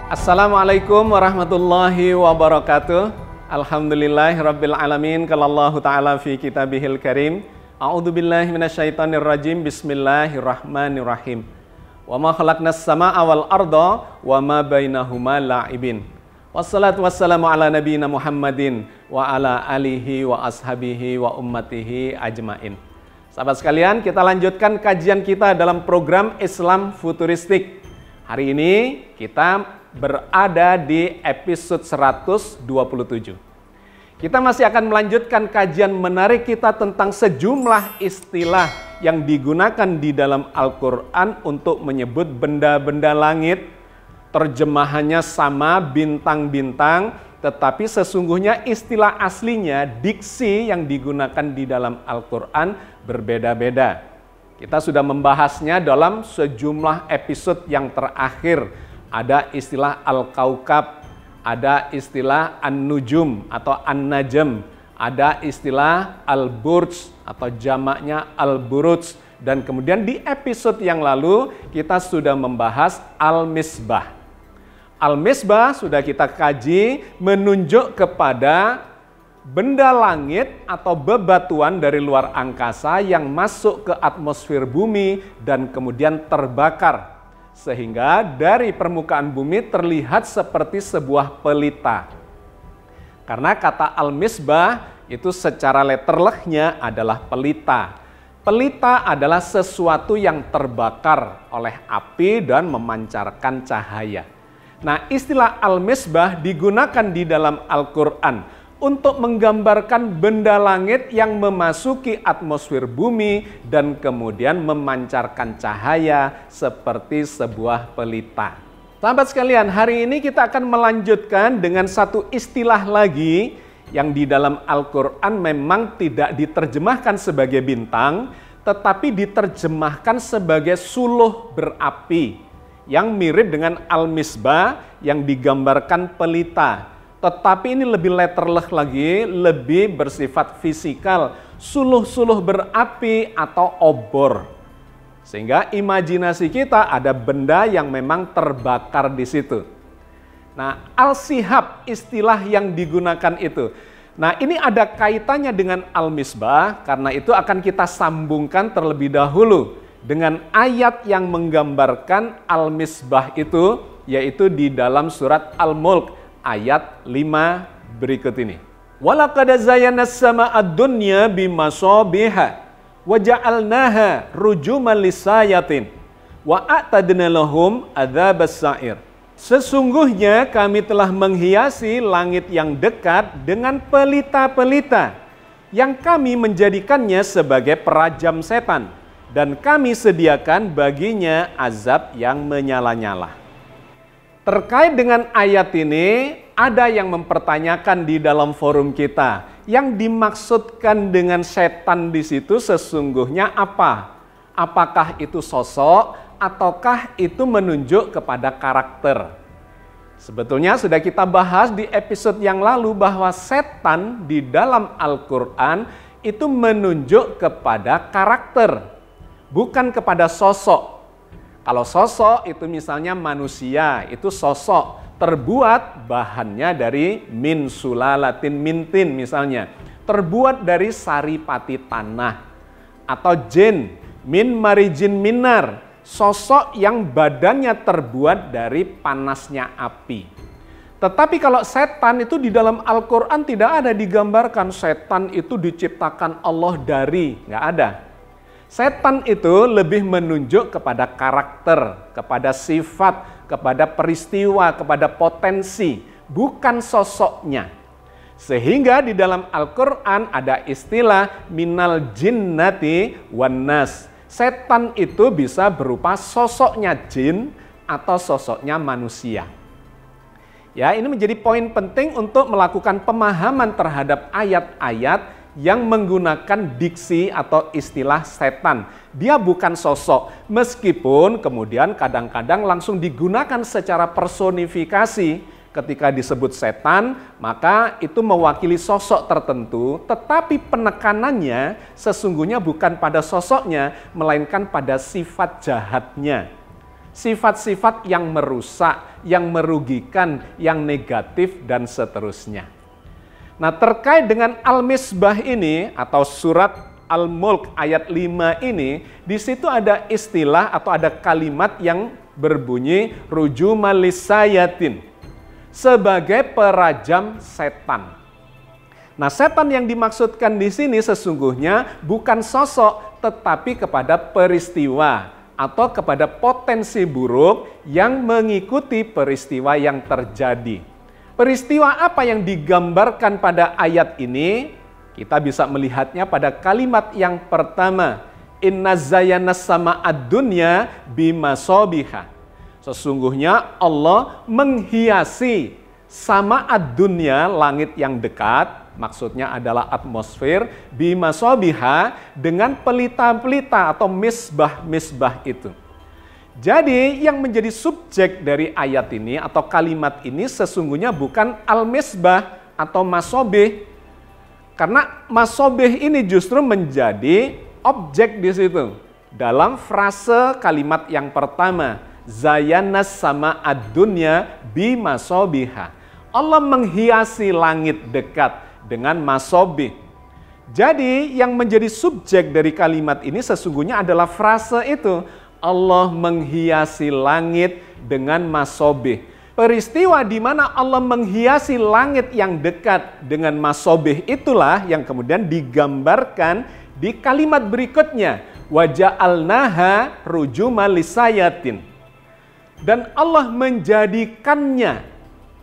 Assalamualaikum warahmatullahi wabarakatuh. Alhamdulillahirabbil alamin. Qala Allah Ta'ala fi kitabihil karim. A'udzubillahi minasyaitonirrajim. Bismillahirrahmanirrahim. Wa ma khalaqnas samaa'a wal arda wa ma bainahuma la'ibin. Wassalatu wassalamu ala nabiyyina Muhammadin wa ala alihi wa ashabihi wa ummatihi ajmain. Sahabat sekalian, kita lanjutkan kajian kita dalam program Islam Futuristik. Hari ini kita berada di episode 127. Kita masih akan melanjutkan kajian menarik kita tentang sejumlah istilah yang digunakan di dalam Al-Quran untuk menyebut benda-benda langit. Terjemahannya sama, bintang-bintang, tetapi sesungguhnya istilah aslinya, diksi yang digunakan di dalam Al-Quran berbeda-beda. Kita sudah membahasnya dalam sejumlah episode yang terakhir. Ada istilah Al-Kaukab, ada istilah An-Nujum atau An-Najm, ada istilah Al-Burj atau jamaknya Al-Buruj, dan kemudian di episode yang lalu kita sudah membahas Al-Misbah. Al-Misbah sudah kita kaji menunjuk kepada benda langit atau bebatuan dari luar angkasa yang masuk ke atmosfer bumi dan kemudian terbakar. Sehingga dari permukaan bumi terlihat seperti sebuah pelita. Karena kata al-misbah itu secara letterlehnya adalah pelita. Pelita adalah sesuatu yang terbakar oleh api dan memancarkan cahaya. Nah, istilah al-misbah digunakan di dalam Al-Quran untuk menggambarkan benda langit yang memasuki atmosfer bumi dan kemudian memancarkan cahaya seperti sebuah pelita. Sahabat sekalian, hari ini kita akan melanjutkan dengan satu istilah lagi yang di dalam Al-Quran memang tidak diterjemahkan sebagai bintang, tetapi diterjemahkan sebagai suluh berapi yang mirip dengan al-misbah yang digambarkan pelita. Tetapi ini lebih letterleh lagi, lebih bersifat fisikal, suluh-suluh berapi atau obor. Sehingga imajinasi kita ada benda yang memang terbakar di situ. Nah, al-sihab istilah yang digunakan itu. Nah, ini ada kaitannya dengan al-misbah, karena itu akan kita sambungkan terlebih dahulu dengan ayat yang menggambarkan al-misbah itu, yaitu di dalam surat Al-Mulk. Ayat 5 berikut ini. Walaqad zayyana as-samaa'a ad-dunya bimasabiha wa ja'alnaha rujuman lisayatin wa a'tadna lahum adzabas sa'ir. Sesungguhnya kami telah menghiasi langit yang dekat dengan pelita-pelita yang kami menjadikannya sebagai perajam setan dan kami sediakan baginya azab yang menyala-nyala. Terkait dengan ayat ini, ada yang mempertanyakan di dalam forum kita, yang dimaksudkan dengan setan di situ sesungguhnya apa? Apakah itu sosok ataukah itu menunjuk kepada karakter? Sebetulnya sudah kita bahas di episode yang lalu bahwa setan di dalam Al-Quran itu menunjuk kepada karakter, bukan kepada sosok. Kalau sosok itu misalnya manusia, itu sosok terbuat bahannya dari min sulalatin mintin misalnya. Terbuat dari saripati tanah. Atau jin, min marijin minar. Sosok yang badannya terbuat dari panasnya api. Tetapi kalau setan itu di dalam Al-Quran tidak ada digambarkan setan itu diciptakan Allah dari, nggak ada. Setan itu lebih menunjuk kepada karakter, kepada sifat, kepada peristiwa, kepada potensi, bukan sosoknya. Sehingga di dalam Al-Quran ada istilah minal jinnati wan nas. Setan itu bisa berupa sosoknya jin atau sosoknya manusia. Ya, ini menjadi poin penting untuk melakukan pemahaman terhadap ayat-ayat yang menggunakan diksi atau istilah setan. Dia bukan sosok, meskipun kemudian kadang-kadang langsung digunakan secara personifikasi. Ketika disebut setan, maka itu mewakili sosok tertentu, tetapi penekanannya sesungguhnya bukan pada sosoknya, melainkan pada sifat jahatnya. sifat-sifat yang merusak, yang merugikan, yang negatif, dan seterusnya. Nah, terkait dengan Al-Misbah ini atau surat Al-Mulk ayat 5 ini, di situ ada istilah atau ada kalimat yang berbunyi rujumal lisayatin, sebagai perajam setan. Nah, setan yang dimaksudkan di sini sesungguhnya bukan sosok, tetapi kepada peristiwa atau kepada potensi buruk yang mengikuti peristiwa yang terjadi. Peristiwa apa yang digambarkan pada ayat ini? Kita bisa melihatnya pada kalimat yang pertama, inna zayyana sama'ad dunya bimasobiha. Sesungguhnya Allah menghiasi sama'ad dunya, langit yang dekat, maksudnya adalah atmosfer, bimasobiha, dengan pelita-pelita atau misbah-misbah itu. Jadi yang menjadi subjek dari ayat ini atau kalimat ini sesungguhnya bukan al-misbah atau masobih, karena masobih ini justru menjadi objek di situ. Dalam frase kalimat yang pertama, zayyana sama'ad dunya bimasobiha. Allah menghiasi langit dekat dengan masobih. Jadi yang menjadi subjek dari kalimat ini sesungguhnya adalah frase itu. Allah menghiasi langit dengan masobih. Peristiwa di mana Allah menghiasi langit yang dekat dengan masobih itulah yang kemudian digambarkan di kalimat berikutnya. Waja'alnaha rujumal lisayatin. Dan Allah menjadikannya,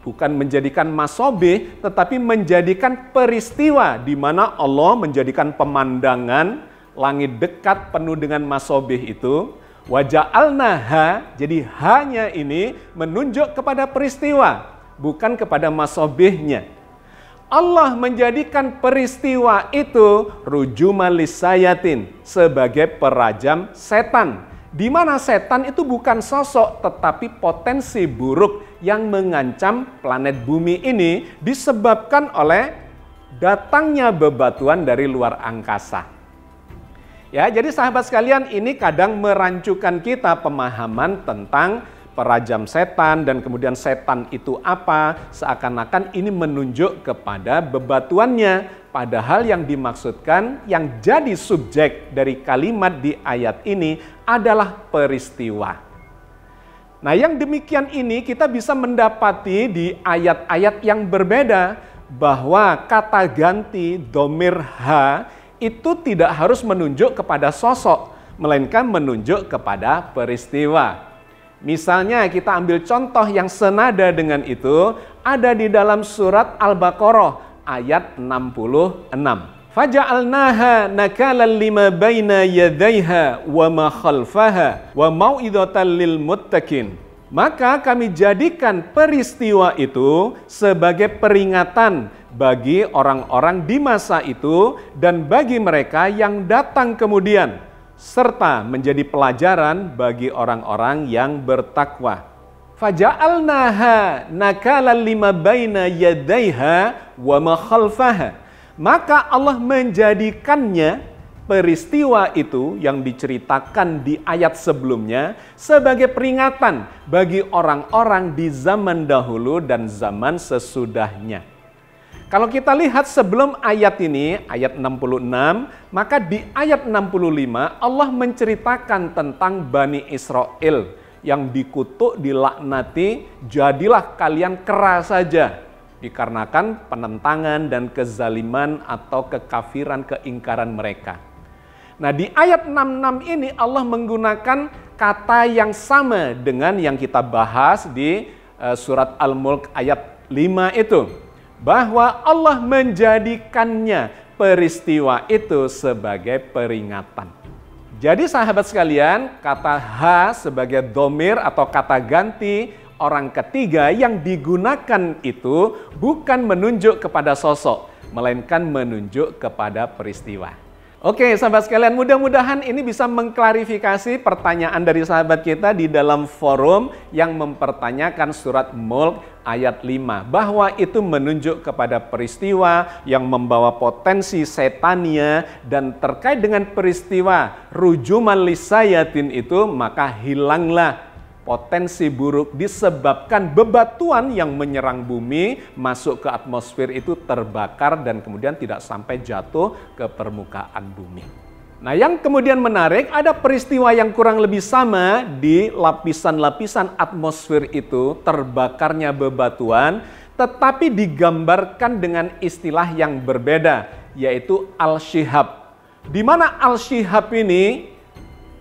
bukan menjadikan masobih, tetapi menjadikan peristiwa di mana Allah menjadikan pemandangan langit dekat penuh dengan masobih itu. Waja'alnaha, jadi hanya ini menunjuk kepada peristiwa, bukan kepada masobihnya. Allah menjadikan peristiwa itu rujumal lisayatin, sebagai perajam setan. Di mana setan itu bukan sosok, tetapi potensi buruk yang mengancam planet bumi ini disebabkan oleh datangnya bebatuan dari luar angkasa. Ya, jadi sahabat sekalian, ini kadang merancukan kita pemahaman tentang perajam setan dan kemudian setan itu apa, seakan-akan ini menunjuk kepada bebatuannya, padahal yang dimaksudkan, yang jadi subjek dari kalimat di ayat ini adalah peristiwa. Nah, yang demikian ini kita bisa mendapati di ayat-ayat yang berbeda bahwa kata ganti dhamir ha itu tidak harus menunjuk kepada sosok, melainkan menunjuk kepada peristiwa. Misalnya kita ambil contoh yang senada dengan itu, ada di dalam surat Al-Baqarah ayat 66. Faja'alnaha nakalan lima baina yadayha wa ma khalfaha wa mau'idatan lil muttaqin. Maka kami jadikan peristiwa itu sebagai peringatan bagi orang-orang di masa itu dan bagi mereka yang datang kemudian, serta menjadi pelajaran bagi orang-orang yang bertakwa. Faja'alnaha nakalan lima baina yadayha wa ma khalfaha. Maka Allah menjadikannya, peristiwa itu yang diceritakan di ayat sebelumnya, sebagai peringatan bagi orang-orang di zaman dahulu dan zaman sesudahnya. Kalau kita lihat sebelum ayat ini, ayat 66, maka di ayat 65 Allah menceritakan tentang Bani Israel yang dikutuk, dilaknati, jadilah kalian kera saja, dikarenakan penentangan dan kezaliman atau kekafiran, keingkaran mereka. Nah, di ayat 66 ini Allah menggunakan kata yang sama dengan yang kita bahas di surat Al-Mulk ayat 5 itu. Bahwa Allah menjadikannya, peristiwa itu, sebagai peringatan. Jadi sahabat sekalian, kata ha sebagai dhamir atau kata ganti orang ketiga yang digunakan itu bukan menunjuk kepada sosok, melainkan menunjuk kepada peristiwa. Oke sahabat sekalian, mudah-mudahan ini bisa mengklarifikasi pertanyaan dari sahabat kita di dalam forum yang mempertanyakan surat Mulk ayat 5. Bahwa itu menunjuk kepada peristiwa yang membawa potensi setania, dan terkait dengan peristiwa rujuman lisayatin itu, maka hilanglah potensi buruk disebabkan bebatuan yang menyerang bumi masuk ke atmosfer itu terbakar dan kemudian tidak sampai jatuh ke permukaan bumi. Nah, yang kemudian menarik, ada peristiwa yang kurang lebih sama di lapisan-lapisan atmosfer itu, terbakarnya bebatuan, tetapi digambarkan dengan istilah yang berbeda, yaitu Al-Shihab. Di mana Al-Shihab ini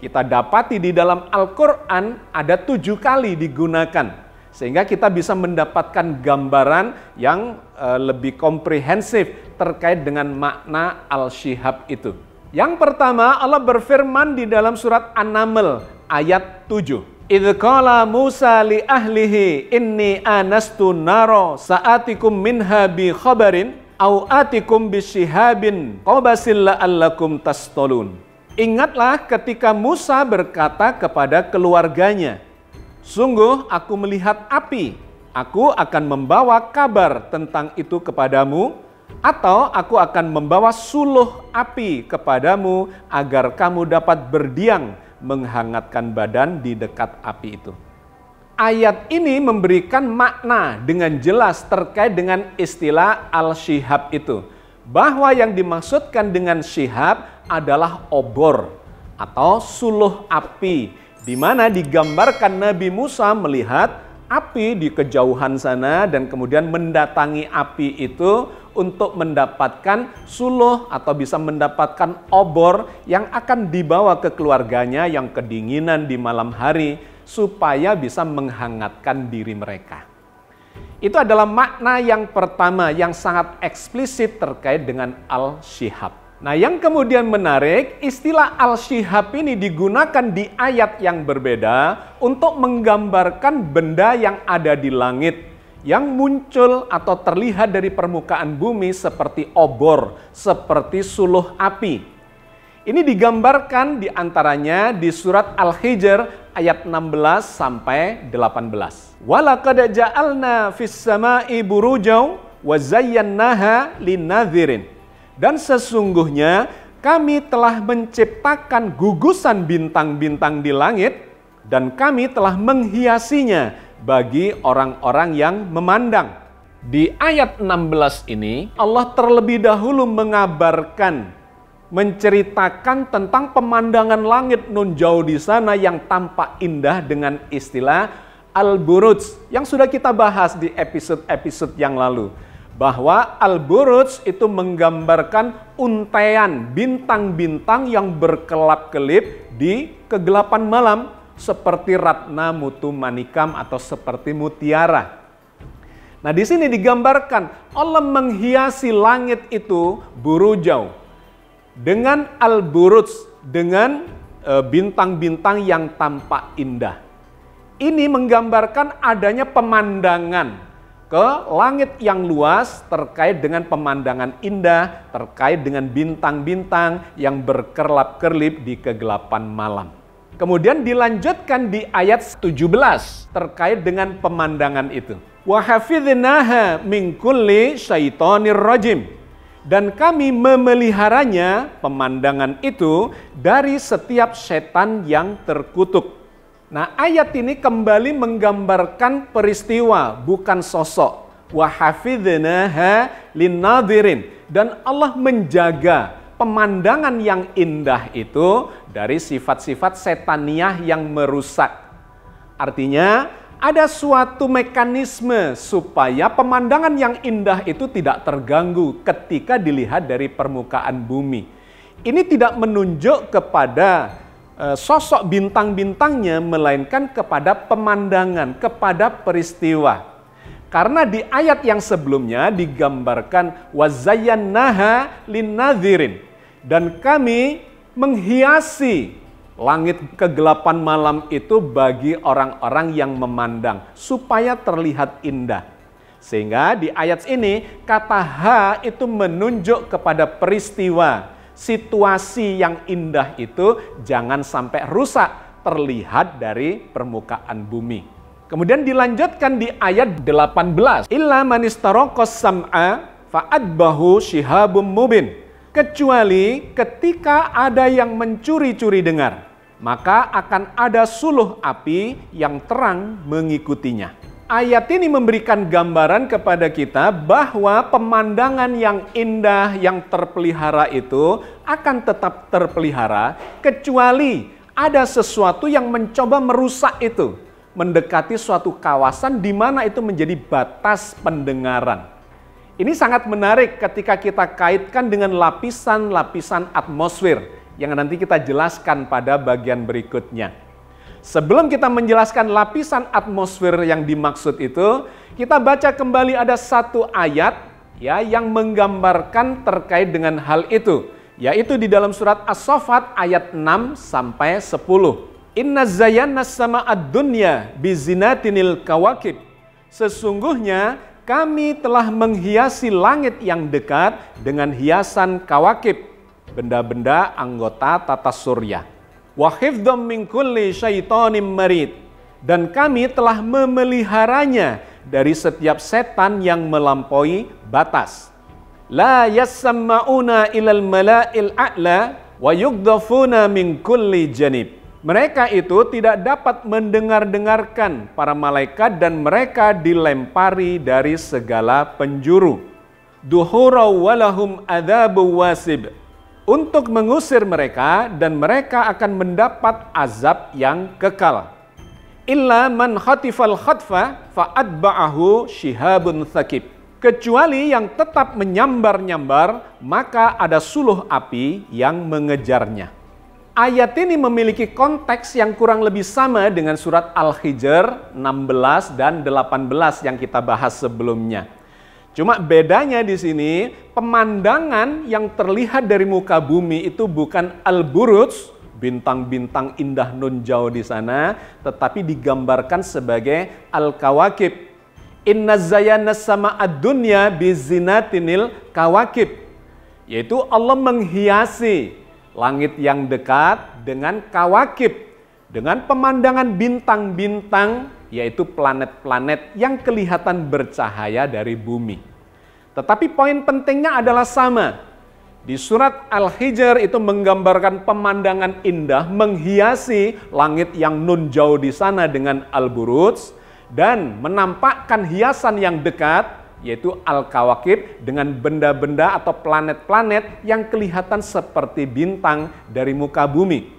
kita dapati di dalam Al-Quran ada 7 kali digunakan. Sehingga kita bisa mendapatkan gambaran yang lebih komprehensif terkait dengan makna Al-Shihab itu. Yang pertama, Allah berfirman di dalam surat An-Naml ayat 7. Idz qala Musa li ahlihi inni anastu naro sa'atikum minha bi khabarin au atikum bisyihabin qabasil la'allakum tastolun. Ingatlah ketika Musa berkata kepada keluarganya, sungguh aku melihat api, aku akan membawa kabar tentang itu kepadamu, atau aku akan membawa suluh api kepadamu agar kamu dapat berdiam menghangatkan badan di dekat api itu. Ayat ini memberikan makna dengan jelas terkait dengan istilah Al-Shihab itu. Bahwa yang dimaksudkan dengan shihab adalah obor atau suluh api, di mana digambarkan Nabi Musa melihat api di kejauhan sana dan kemudian mendatangi api itu untuk mendapatkan suluh atau bisa mendapatkan obor yang akan dibawa ke keluarganya yang kedinginan di malam hari supaya bisa menghangatkan diri mereka. Itu adalah makna yang pertama yang sangat eksplisit terkait dengan Al-Shihab. Nah, yang kemudian menarik, istilah Al-Shihab ini digunakan di ayat yang berbeda untuk menggambarkan benda yang ada di langit, yang muncul atau terlihat dari permukaan bumi seperti obor, seperti suluh api. Ini digambarkan diantaranya di surat Al-Hijr ayat 16 sampai 18. Walaqad ja'alna fis sama'i burujau wa zayyannaha linnadhirin. Dan sesungguhnya kami telah menciptakan gugusan bintang-bintang di langit dan kami telah menghiasinya bagi orang-orang yang memandang. Di ayat 16 ini Allah terlebih dahulu menceritakan tentang pemandangan langit nun jauh di sana yang tampak indah dengan istilah Al-Buruj yang sudah kita bahas di episode-episode yang lalu. Bahwa Al-Buruj itu menggambarkan untaian bintang-bintang yang berkelap-kelip di kegelapan malam seperti ratna mutu manikam atau seperti mutiara. Nah, di sini digambarkan Allah menghiasi langit itu burujau dengan Al-Buruj, dengan bintang-bintang yang tampak indah. Ini menggambarkan adanya pemandangan ke langit yang luas terkait dengan pemandangan indah, terkait dengan bintang-bintang yang berkerlap-kerlip di kegelapan malam. Kemudian dilanjutkan di ayat 17 terkait dengan pemandangan itu. Wa hafidznaha min kulli syaitonir rajim. Dan kami memeliharanya, pemandangan itu, dari setiap setan yang terkutuk. Nah, ayat ini kembali menggambarkan peristiwa, bukan sosok. Wa hafidznaha linnadhirin. Dan Allah menjaga pemandangan yang indah itu dari sifat-sifat setaniah yang merusak. Artinya, ada suatu mekanisme supaya pemandangan yang indah itu tidak terganggu ketika dilihat dari permukaan bumi. Ini tidak menunjuk kepada sosok bintang-bintangnya, melainkan kepada pemandangan, kepada peristiwa. Karena di ayat yang sebelumnya digambarkan wazayyannaha linnadhirin, dan kami menghiasi langit kegelapan malam itu bagi orang-orang yang memandang supaya terlihat indah. Sehingga di ayat ini kata ha itu menunjuk kepada peristiwa, situasi yang indah itu jangan sampai rusak terlihat dari permukaan bumi. Kemudian dilanjutkan di ayat 18. Illa manistaraqas sam'a fa'adbahu shihabum mubin. Kecuali ketika ada yang mencuri-curi dengar. maka akan ada suluh api yang terang mengikutinya. Ayat ini memberikan gambaran kepada kita bahwa pemandangan yang indah, yang terpelihara itu akan tetap terpelihara kecuali ada sesuatu yang mencoba merusak itu, mendekati suatu kawasan di mana itu menjadi batas pendengaran. Ini sangat menarik ketika kita kaitkan dengan lapisan-lapisan atmosfer yang nanti kita jelaskan pada bagian berikutnya. Sebelum kita menjelaskan lapisan atmosfer yang dimaksud itu, kita baca kembali ada satu ayat ya yang menggambarkan terkait dengan hal itu, yaitu di dalam surat As-Saffat ayat 6 sampai 10. Inna zayyana sama'ad dunya bizinatinil kawakib. Sesungguhnya kami telah menghiasi langit yang dekat dengan hiasan kawakib, benda-benda anggota tata surya. Wa hifdzam min kulli syaitonim marid. Dan kami telah memeliharanya dari setiap setan yang melampaui batas. La yasma'una ilal mala'il a'la wa yugdafuna min kulli janib. Mereka itu tidak dapat mendengar-dengarkan para malaikat dan mereka dilempari dari segala penjuru. Duhura walahum adzabu wasib. Untuk mengusir mereka dan mereka akan mendapat azab yang kekal. Illa man khatifal khatfa fa'atba'ahu shihabun thaqib. Kecuali yang tetap menyambar-nyambar, maka ada suluh api yang mengejarnya. Ayat ini memiliki konteks yang kurang lebih sama dengan surat Al-Hijr 16 dan 18 yang kita bahas sebelumnya. Cuma bedanya di sini, pemandangan yang terlihat dari muka bumi itu bukan al-buruj, bintang-bintang indah nun jauh di sana, tetapi digambarkan sebagai al-kawakib. Inna zayyana sama'ad dunya bizinatinil kawakib. Yaitu Allah menghiasi langit yang dekat dengan kawakib, dengan pemandangan bintang-bintang, yaitu planet-planet yang kelihatan bercahaya dari bumi. Tetapi poin pentingnya adalah sama. Di surat Al-Hijr itu menggambarkan pemandangan indah, menghiasi langit yang nun jauh di sana dengan al-buruj, dan menampakkan hiasan yang dekat, yaitu al-kawakib dengan benda-benda atau planet-planet yang kelihatan seperti bintang dari muka bumi.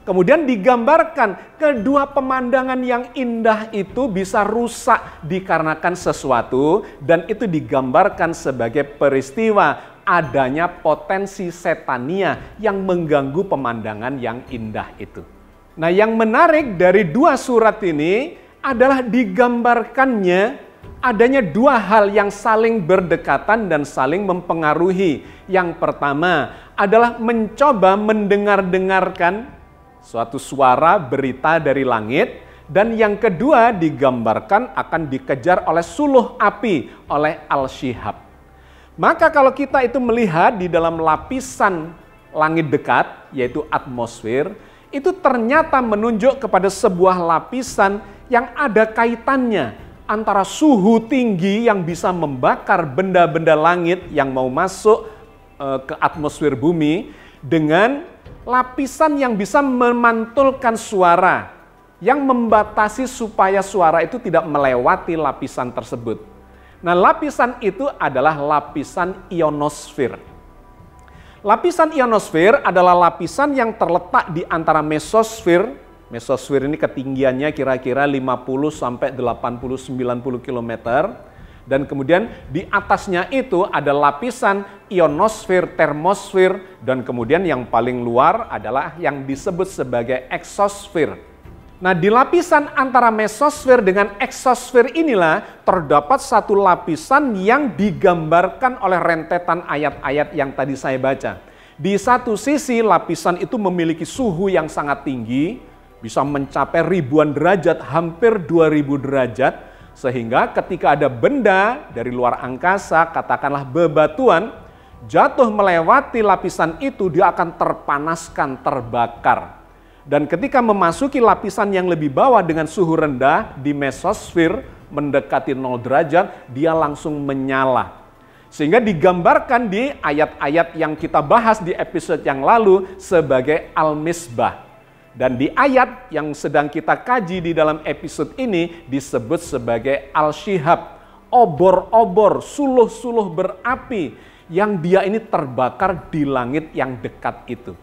Kemudian digambarkan kedua pemandangan yang indah itu bisa rusak dikarenakan sesuatu, dan itu digambarkan sebagai peristiwa adanya potensi setania yang mengganggu pemandangan yang indah itu. Nah, yang menarik dari dua surat ini adalah digambarkannya adanya dua hal yang saling berdekatan dan saling mempengaruhi. Yang pertama adalah mencoba mendengar-dengarkan suatu suara berita dari langit, dan yang kedua digambarkan akan dikejar oleh suluh api, oleh al-shihab. Maka kalau kita itu melihat di dalam lapisan langit dekat, yaitu atmosfer, itu ternyata menunjuk kepada sebuah lapisan yang ada kaitannya antara suhu tinggi yang bisa membakar benda-benda langit yang mau masuk ke atmosfer bumi dengan lapisan yang bisa memantulkan suara, yang membatasi supaya suara itu tidak melewati lapisan tersebut. Nah, lapisan itu adalah lapisan ionosfer. Lapisan ionosfer adalah lapisan yang terletak di antara mesosfer. Mesosfer ini ketinggiannya kira-kira 50 sampai 80-90 km. Dan kemudian di atasnya itu ada lapisan ionosfer, termosfer, dan kemudian yang paling luar adalah yang disebut sebagai eksosfer. Nah, di lapisan antara mesosfer dengan eksosfer inilah terdapat satu lapisan yang digambarkan oleh rentetan ayat-ayat yang tadi saya baca. Di satu sisi lapisan itu memiliki suhu yang sangat tinggi, bisa mencapai ribuan derajat, hampir 2000 derajat, sehingga ketika ada benda dari luar angkasa, katakanlah bebatuan, jatuh melewati lapisan itu, dia akan terpanaskan, terbakar. Dan ketika memasuki lapisan yang lebih bawah dengan suhu rendah di mesosfer, mendekati 0 derajat, dia langsung menyala. Sehingga digambarkan di ayat-ayat yang kita bahas di episode yang lalu sebagai al-misbah. Dan di ayat yang sedang kita kaji di dalam episode ini disebut sebagai Al-Shihab, obor-obor, suluh-suluh berapi yang dia ini terbakar di langit yang dekat itu.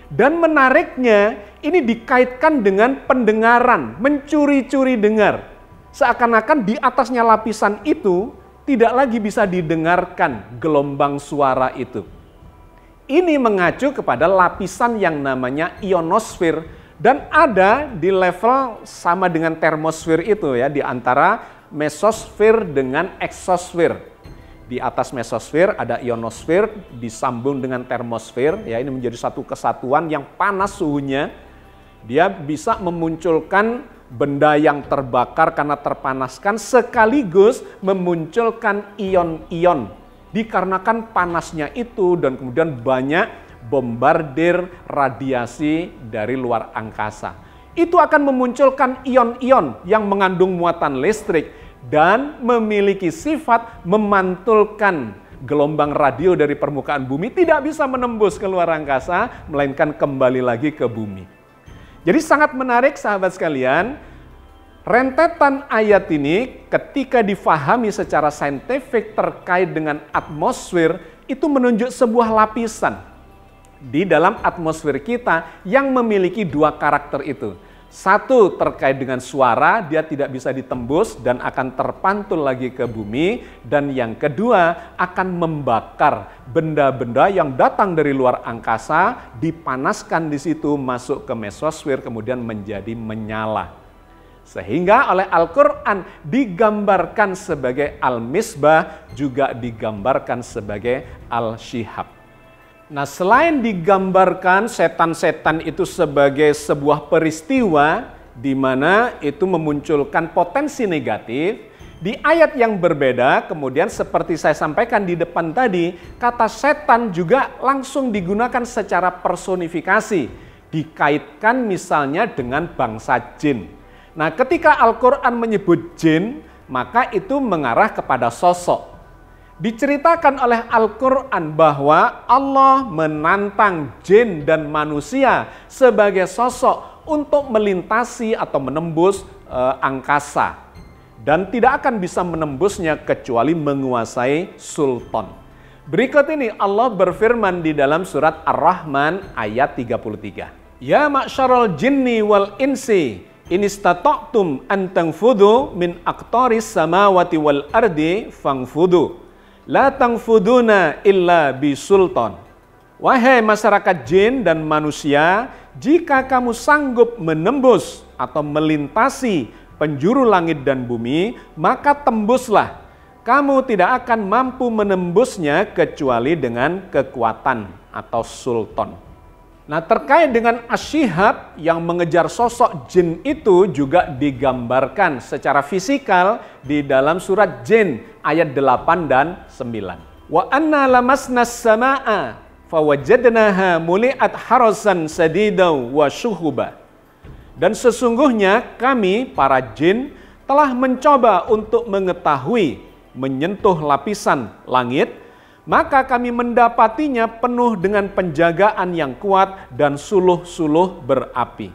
Dan menariknya, ini dikaitkan dengan pendengaran, mencuri-curi dengar. Seakan-akan di atasnya lapisan itu tidak lagi bisa didengarkan gelombang suara itu. Ini mengacu kepada lapisan yang namanya ionosfer dan ada di level sama dengan termosfer itu ya, di antara mesosfer dengan eksosfer. Di atas mesosfer ada ionosfer disambung dengan termosfer ya, ini menjadi satu kesatuan yang panas suhunya. Dia bisa memunculkan benda yang terbakar karena terpanaskan sekaligus memunculkan ion-ion. Dikarenakan panasnya itu dan kemudian banyak bombardir radiasi dari luar angkasa. Itu akan memunculkan ion-ion yang mengandung muatan listrik dan memiliki sifat memantulkan gelombang radio dari permukaan bumi, tidak bisa menembus ke luar angkasa, melainkan kembali lagi ke bumi. Jadi sangat menarik sahabat sekalian, rentetan ayat ini ketika difahami secara saintifik terkait dengan atmosfer, itu menunjuk sebuah lapisan di dalam atmosfer kita yang memiliki dua karakter itu. Satu, terkait dengan suara, dia tidak bisa ditembus dan akan terpantul lagi ke bumi. Dan yang kedua, akan membakar benda-benda yang datang dari luar angkasa, dipanaskan di situ, masuk ke mesosfer, kemudian menjadi menyala. Sehingga oleh Al-Quran digambarkan sebagai Al-Misbah, juga digambarkan sebagai Al-Shihab. Nah, selain digambarkan setan-setan itu sebagai sebuah peristiwa di mana itu memunculkan potensi negatif, di ayat yang berbeda kemudian seperti saya sampaikan di depan tadi, kata setan juga langsung digunakan secara personifikasi, dikaitkan misalnya dengan bangsa jin. Nah, ketika Al-Quran menyebut jin, maka itu mengarah kepada sosok. Diceritakan oleh Al-Quran bahwa Allah menantang jin dan manusia sebagai sosok untuk melintasi atau menembus angkasa. Dan tidak akan bisa menembusnya kecuali menguasai sultan. Berikut ini Allah berfirman di dalam surat Ar-Rahman ayat 33. Ya ma'syarul jinni wal insi, in istata'tum an tanfudhu min aqtaris samawati wal ardi fangfudhu. La tangfuduna illa bisultan. Wahai masyarakat jin dan manusia, jika kamu sanggup menembus atau melintasi penjuru langit dan bumi, maka tembuslah. Kamu tidak akan mampu menembusnya kecuali dengan kekuatan atau sultan. Nah, terkait dengan Asyihab yang mengejar sosok jin itu juga digambarkan secara fisikal di dalam surat Jin ayat 8 dan 9. Wa anna lamasnas samaa fawajadnaha muli'at harasan sadidaw wa syuhuba. Dan sesungguhnya kami para jin telah mencoba untuk mengetahui, menyentuh lapisan langit, maka kami mendapatinya penuh dengan penjagaan yang kuat dan suluh-suluh berapi.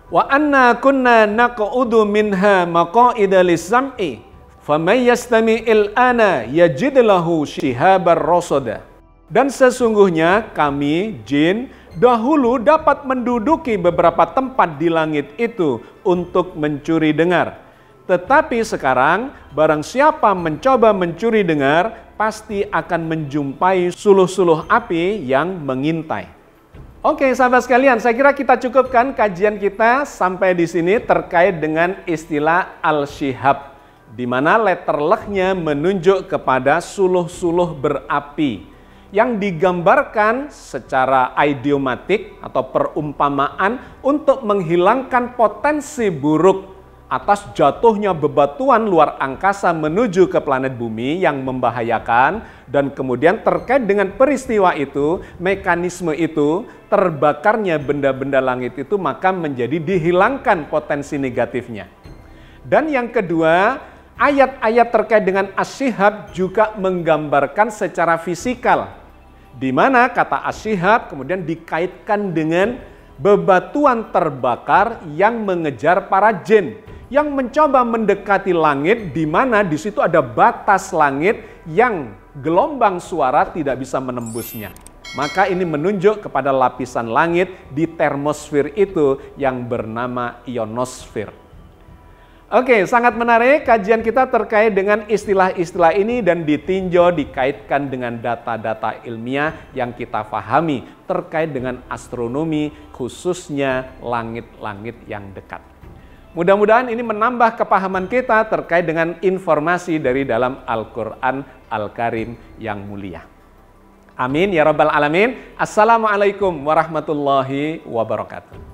Wa anna kunna naq'udu minha maq'ida lis-sam'i faman yastami'il ana yajid lahu shihabar rasada. Dan sesungguhnya kami jin dahulu dapat menduduki beberapa tempat di langit itu untuk mencuri dengar. Tetapi sekarang barang siapa mencoba mencuri dengar, pasti akan menjumpai suluh-suluh api yang mengintai. Oke sahabat sekalian, saya kira kita cukupkan kajian kita sampai di sini terkait dengan istilah Al-Shihab, di mana letter L-nya menunjuk kepada suluh-suluh berapi yang digambarkan secara idiomatik atau perumpamaan untuk menghilangkan potensi buruk atas jatuhnya bebatuan luar angkasa menuju ke planet bumi yang membahayakan, dan kemudian terkait dengan peristiwa itu, mekanisme itu, terbakarnya benda-benda langit itu, maka menjadi dihilangkan potensi negatifnya. Dan yang kedua, ayat-ayat terkait dengan Asyihab juga menggambarkan secara fisikal, di mana kata Asyihab kemudian dikaitkan dengan bebatuan terbakar yang mengejar para jin, yang mencoba mendekati langit, di mana di situ ada batas langit yang gelombang suara tidak bisa menembusnya. Maka ini menunjuk kepada lapisan langit di termosfer itu yang bernama ionosfer. Oke, sangat menarik kajian kita terkait dengan istilah-istilah ini dan ditinjau dikaitkan dengan data-data ilmiah yang kita pahami terkait dengan astronomi, khususnya langit-langit yang dekat. Mudah-mudahan ini menambah kepahaman kita terkait dengan informasi dari dalam Al-Quran Al-Karim yang mulia. Amin ya rabbal alamin. Assalamualaikum warahmatullahi wabarakatuh.